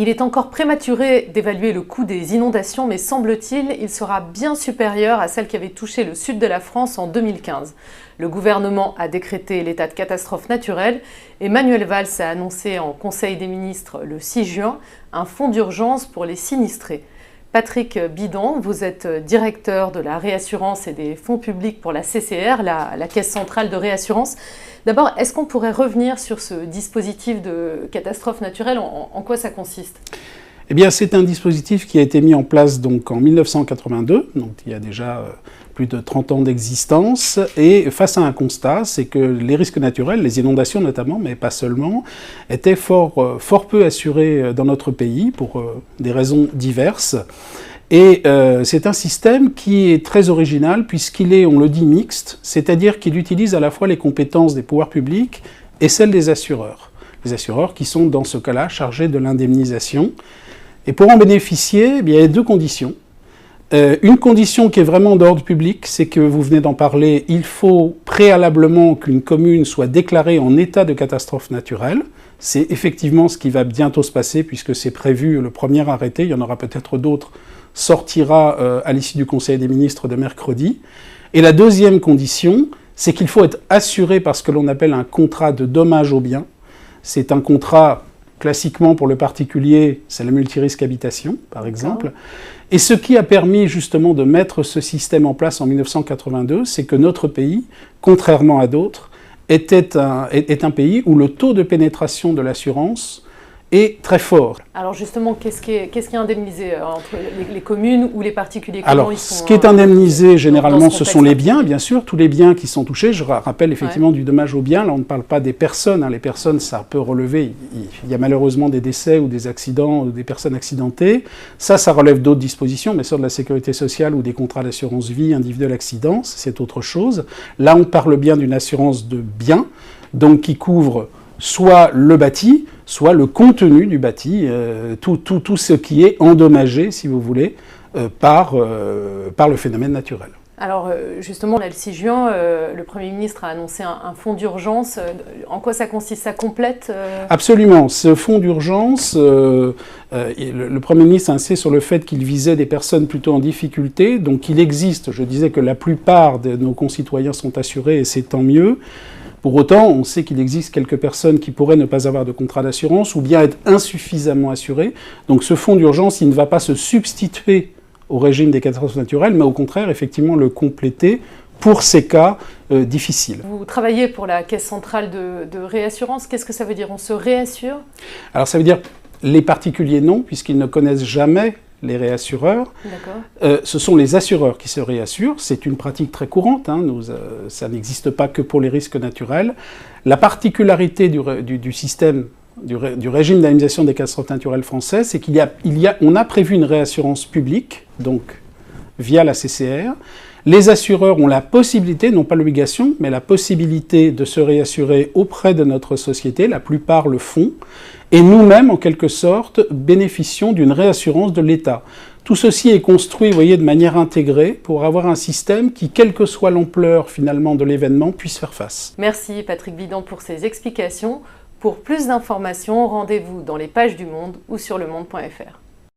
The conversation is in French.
Il est encore prématuré d'évaluer le coût des inondations, mais semble-t-il, il sera bien supérieur à celle qui avait touché le sud de la France en 2015. Le gouvernement a décrété l'état de catastrophe naturelle et Manuel Valls a annoncé en Conseil des ministres le 6 juin un fonds d'urgence pour les sinistrés. Patrick Bidon, vous êtes directeur de la réassurance et des fonds publics pour la CCR, la Caisse centrale de réassurance. D'abord, est-ce qu'on pourrait revenir sur ce dispositif de catastrophe naturelle? En quoi ça consiste? Eh bien, c'est un dispositif qui a été mis en place donc, en 1982, donc il y a déjà plus de 30 ans d'existence, et face à un constat, c'est que les risques naturels, les inondations notamment, mais pas seulement, étaient fort peu assurés dans notre pays pour des raisons diverses. Et c'est un système qui est très original puisqu'il est, on le dit, mixte, c'est-à-dire qu'il utilise à la fois les compétences des pouvoirs publics et celles des assureurs. Les assureurs qui sont dans ce cas-là chargés de l'indemnisation. Et pour en bénéficier, eh bien, il y a deux conditions. Une condition qui est vraiment d'ordre public, c'est que vous venez d'en parler, il faut préalablement qu'une commune soit déclarée en état de catastrophe naturelle. C'est effectivement ce qui va bientôt se passer puisque c'est prévu le premier arrêté, il y en aura peut-être d'autres, sortira à l'issue du Conseil des ministres de mercredi. Et la deuxième condition, c'est qu'il faut être assuré par ce que l'on appelle un contrat de dommage aux biens. C'est un contrat, classiquement pour le particulier, c'est la multirisque habitation, par exemple. Et ce qui a permis justement de mettre ce système en place en 1982, c'est que notre pays, contrairement à d'autres, est un pays où le taux de pénétration de l'assurance est très fort. Alors justement, qu'est-ce qui est indemnisé entre les communes ou les particuliers? Alors, ce qui est indemnisé, généralement, ce sont les biens, bien sûr, tous les biens qui sont touchés. Je rappelle effectivement du dommage aux biens. Là, on ne parle pas des personnes. Les personnes, ça peut relever. Il y a malheureusement des décès ou des accidents, ou des personnes accidentées. Ça relève d'autres dispositions, mais sur de la sécurité sociale ou des contrats d'assurance vie individuelle accident, c'est autre chose. Là, on parle bien d'une assurance de biens, donc qui couvre soit le bâti, soit le contenu du bâti, tout ce qui est endommagé, si vous voulez, par le phénomène naturel. Alors justement, là, le 6 juin, le Premier ministre a annoncé un fonds d'urgence. En quoi ça consiste? Ça complète Absolument. Ce fonds d'urgence, le Premier ministre a insisté sur le fait qu'il visait des personnes plutôt en difficulté. Donc il existe, je disais que la plupart de nos concitoyens sont assurés et c'est tant mieux. Pour autant, on sait qu'il existe quelques personnes qui pourraient ne pas avoir de contrat d'assurance ou bien être insuffisamment assurées. Donc ce fonds d'urgence, il ne va pas se substituer au régime des catastrophes naturelles, mais au contraire, effectivement, le compléter pour ces cas difficiles. Vous travaillez pour la Caisse centrale de réassurance. Qu'est-ce que ça veut dire? On se réassure? Alors ça veut dire les particuliers non, puisqu'ils ne connaissent jamais les réassureurs. Ce sont les assureurs qui se réassurent. C'est une pratique très courante. Ça n'existe pas que pour les risques naturels. La particularité du système, du régime d'indemnisation des catastrophes naturelles français, c'est qu'on a prévu une réassurance publique, donc via la CCR. Les assureurs ont la possibilité, non pas l'obligation, mais la possibilité de se réassurer auprès de notre société. La plupart le font. Et nous-mêmes, en quelque sorte, bénéficions d'une réassurance de l'État. Tout ceci est construit, vous voyez, de manière intégrée pour avoir un système qui, quelle que soit l'ampleur finalement de l'événement, puisse faire face. Merci Patrick Bidon pour ces explications. Pour plus d'informations, rendez-vous dans les pages du Monde ou sur lemonde.fr.